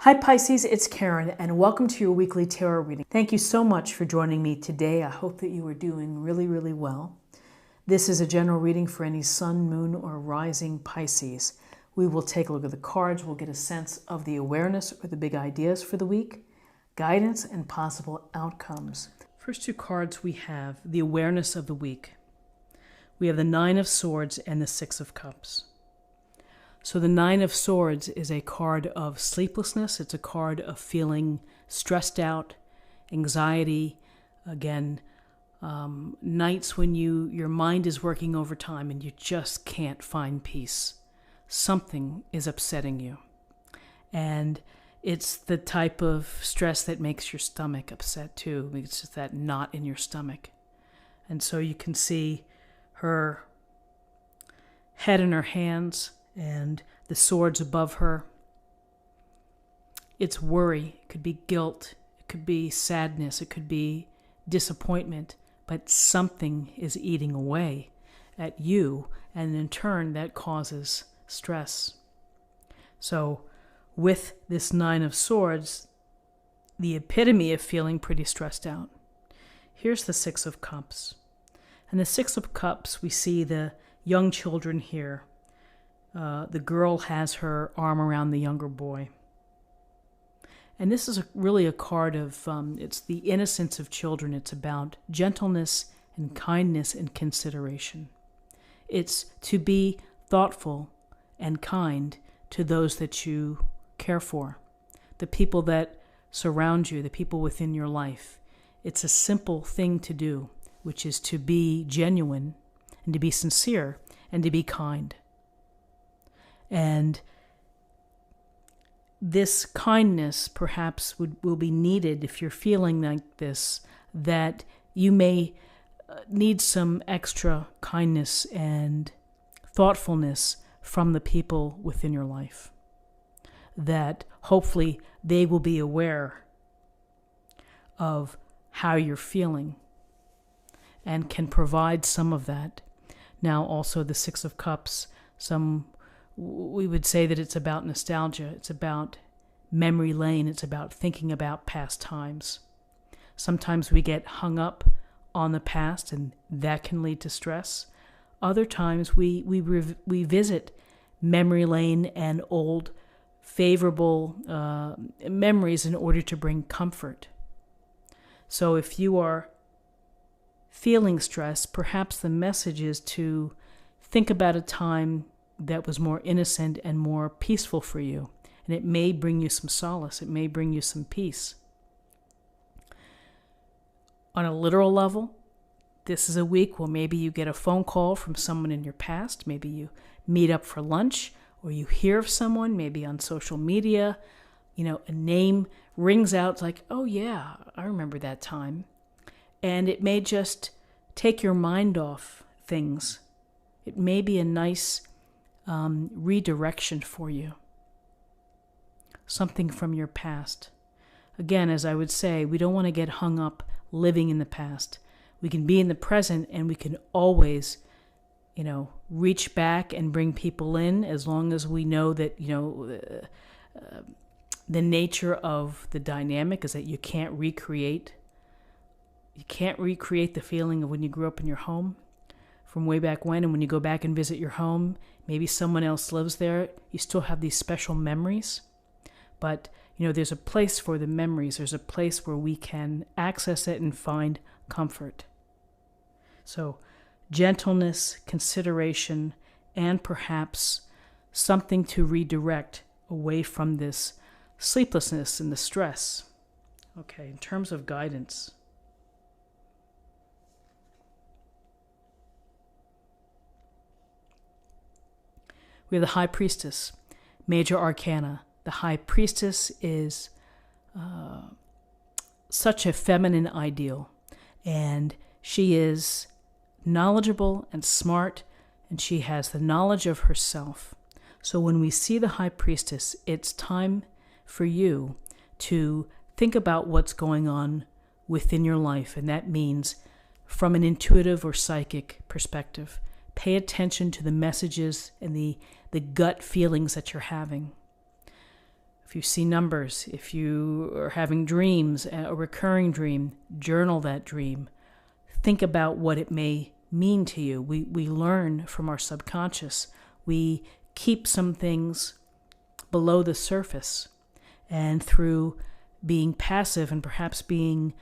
Hi Pisces, it's Karen and welcome to your weekly tarot reading. Thank you so much for joining me today. I hope that you are doing really well. This is a general reading for any sun, moon, or rising Pisces. We will take a look at the cards. We'll get a sense of the awareness or the big ideas for the week, guidance, and possible outcomes. First two cards we have the awareness of the week. We have the Nine of Swords and the Six of Cups. So the Nine of Swords is a card of sleeplessness. It's a card of feeling stressed out, anxiety. Again, nights when your mind is working overtime and you just can't find peace. Something is upsetting you. And it's the type of stress that makes your stomach upset too. It's just that knot in your stomach. And so you can see her head in her hands and the swords above her. It's worry. It could be guilt. It could be sadness. It could be disappointment. But something is eating away at you, and in turn that causes stress. So with this Nine of Swords, the epitome of feeling pretty stressed out. Here's the Six of Cups. And the Six of Cups, we see the young children here. The girl has her arm around the younger boy. And this is really a card of, it's the innocence of children. It's about gentleness and kindness and consideration. It's to be thoughtful and kind to those that you care for, the people that surround you, the people within your life. It's a simple thing to do, which is to be genuine and to be sincere and to be kind. And this kindness perhaps will be needed if you're feeling like this, that you may need some extra kindness and thoughtfulness from the people within your life. That hopefully they will be aware of how you're feeling and can provide some of that. Now also the Six of Cups, we would say that it's about nostalgia. It's about memory lane. It's about thinking about past times. Sometimes we get hung up on the past, and that can lead to stress. Other times we visit memory lane and old favorable memories in order to bring comfort. So if you are feeling stress, perhaps the message is to think about a time that was more innocent and more peaceful for you. And it may bring you some solace. It may bring you some peace. On a literal level, this is a week where maybe you get a phone call from someone in your past. Maybe you meet up for lunch, or you hear of someone, maybe on social media. A name rings out. It's like, oh yeah, I remember that time. And it may just take your mind off things. It may be a nice redirection for you. Something from your past. Again, as I would say, we don't want to get hung up living in the past. We can be in the present, and we can always, reach back and bring people in, as long as we know that, the nature of the dynamic is that you can't recreate the feeling of when you grew up in your home from way back when. And when you go back and visit your home, maybe someone else lives there. You still have these special memories. But, there's a place for the memories. There's a place where we can access it and find comfort. So gentleness, consideration, and perhaps something to redirect away from this sleeplessness and the stress. Okay, in terms of guidance. We have the High Priestess, Major Arcana. The High Priestess is such a feminine ideal, and she is knowledgeable and smart, and she has the knowledge of herself. So when we see the High Priestess, it's time for you to think about what's going on within your life, and that means from an intuitive or psychic perspective. Pay attention to the messages and the gut feelings that you're having. If you see numbers, if you are having dreams, a recurring dream, journal that dream. Think about what it may mean to you. We learn from our subconscious. We keep some things below the surface. And through being passive and perhaps being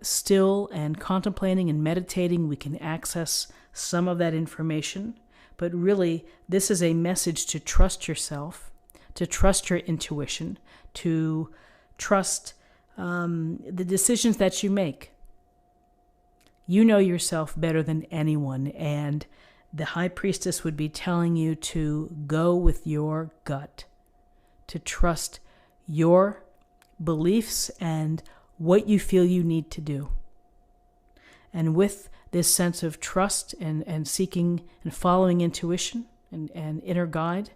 still and contemplating and meditating, we can access some of that information. But really, this is a message to trust yourself, to trust your intuition, to trust the decisions that you make. You know yourself better than anyone, and the High Priestess would be telling you to go with your gut, to trust your beliefs and what you feel you need to do. And with this sense of trust and seeking and following intuition and inner guide,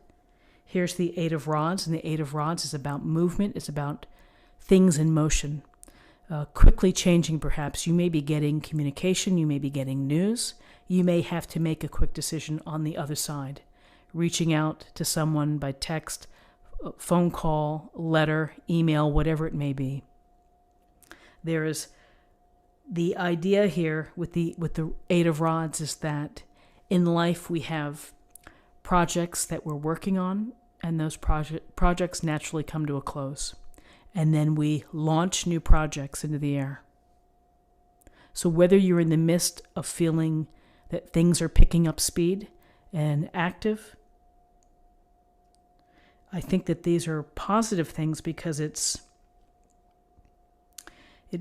here's the Eight of Rods, and the Eight of Rods is about movement. It's about things in motion, quickly changing perhaps. You may be getting communication. You may be getting news. You may have to make a quick decision on the other side, reaching out to someone by text, phone call, letter, email, whatever it may be. There is the idea here with the Eight of Rods is that in life we have projects that we're working on, and those projects naturally come to a close. And then we launch new projects into the air. So whether you're in the midst of feeling that things are picking up speed and active, I think that these are positive things, because it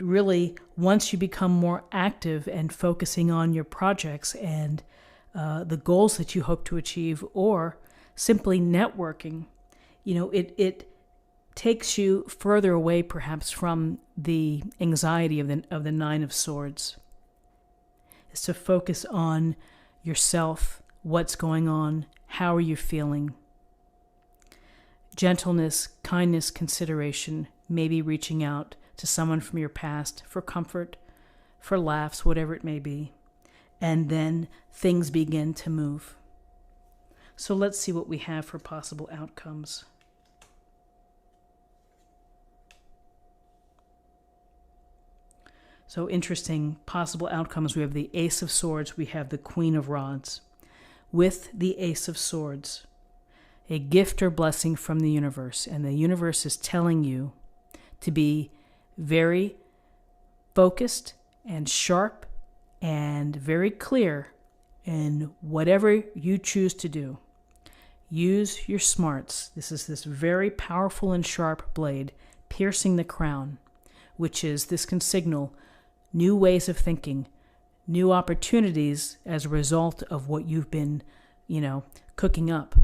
really, once you become more active and focusing on your projects and the goals that you hope to achieve, or simply networking, it takes you further away perhaps from the anxiety of the Nine of Swords. It's to focus on yourself, what's going on, how are you feeling. Gentleness, kindness, consideration, maybe reaching out to someone from your past for comfort, for laughs, whatever it may be. And then things begin to move. So let's see what we have for possible outcomes. So interesting possible outcomes. We have the Ace of Swords. We have the Queen of Rods. With the Ace of Swords, a gift or blessing from the universe. And the universe is telling you to be very focused and sharp and very clear in whatever you choose to do. Use your smarts. This is this very powerful and sharp blade piercing the crown, which is, this can signal new ways of thinking, new opportunities as a result of what you've been, cooking up.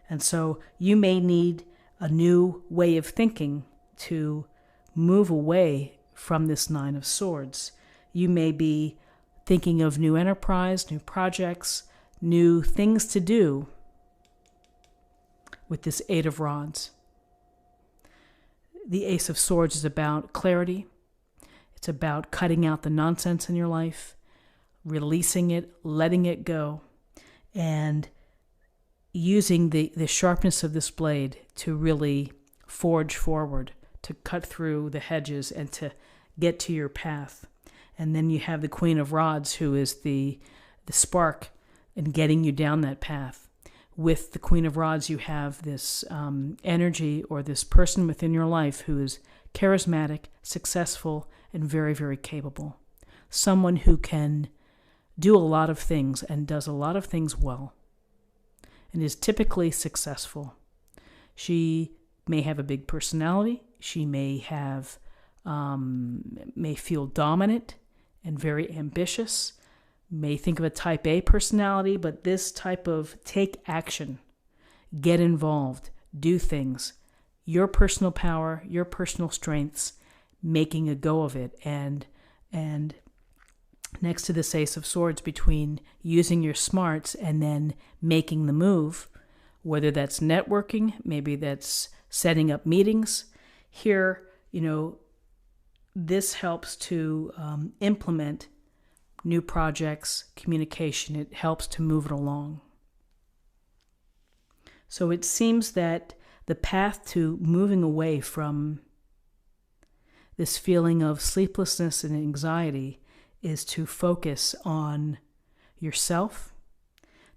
And so you may need a new way of thinking to move away from this Nine of Swords. You may be thinking of new enterprise, new projects, new things to do with this Eight of Rods. The Ace of Swords is about clarity. It's about cutting out the nonsense in your life, releasing it, letting it go, and using the sharpness of this blade to really forge forward, to cut through the hedges and to get to your path. And then you have the Queen of Rods, who is the spark in getting you down that path. With the Queen of Rods, you have this energy, or this person within your life who is charismatic, successful, and very, very capable. Someone who can do a lot of things and does a lot of things well and is typically successful. She may have a big personality. She may have, may feel dominant and very ambitious. May think of a type A personality, but this type of take action, get involved, do things, your personal power, your personal strengths, making a go of it. And next to this Ace of Swords, between using your smarts and then making the move, whether that's networking, maybe that's setting up meetings. Here, this helps to implement new projects, communication. It helps to move it along. So it seems that the path to moving away from this feeling of sleeplessness and anxiety is to focus on yourself,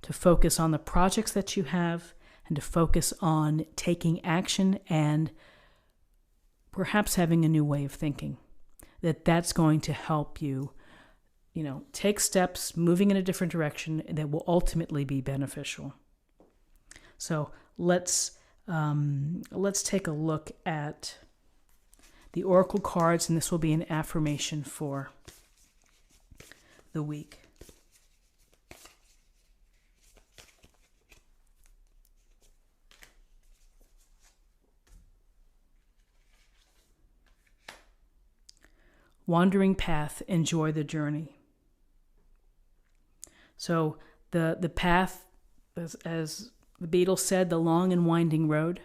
to focus on the projects that you have, and to focus on taking action and perhaps having a new way of thinking. That's going to help you, take steps moving in a different direction that will ultimately be beneficial. So let's take a look at the oracle cards, and this will be an affirmation for the week. Wandering path, enjoy the journey. So the path, as the Beatles said, the long and winding road,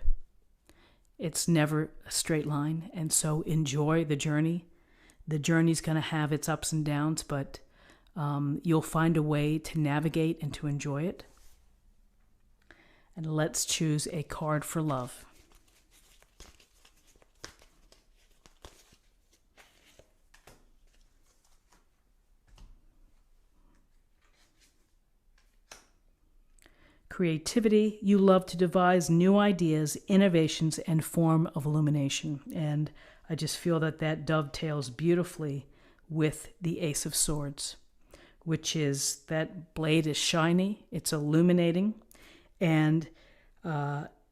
it's never a straight line. And so enjoy the journey. The journey's going to have its ups and downs, but you'll find a way to navigate and to enjoy it. And let's choose a card for love. Creativity, you love to devise new ideas, innovations, and form of illumination. And I just feel that dovetails beautifully with the Ace of Swords, which is that blade is shiny, it's illuminating, and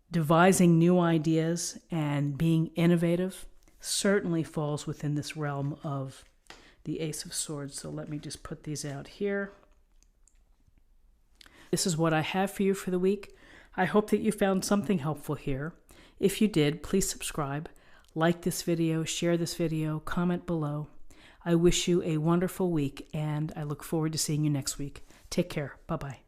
devising new ideas and being innovative certainly falls within this realm of the Ace of Swords. So let me just put these out here. This is what I have for you for the week. I hope that you found something helpful here. If you did, please subscribe, like this video, share this video, comment below. I wish you a wonderful week, and I look forward to seeing you next week. Take care. Bye-bye.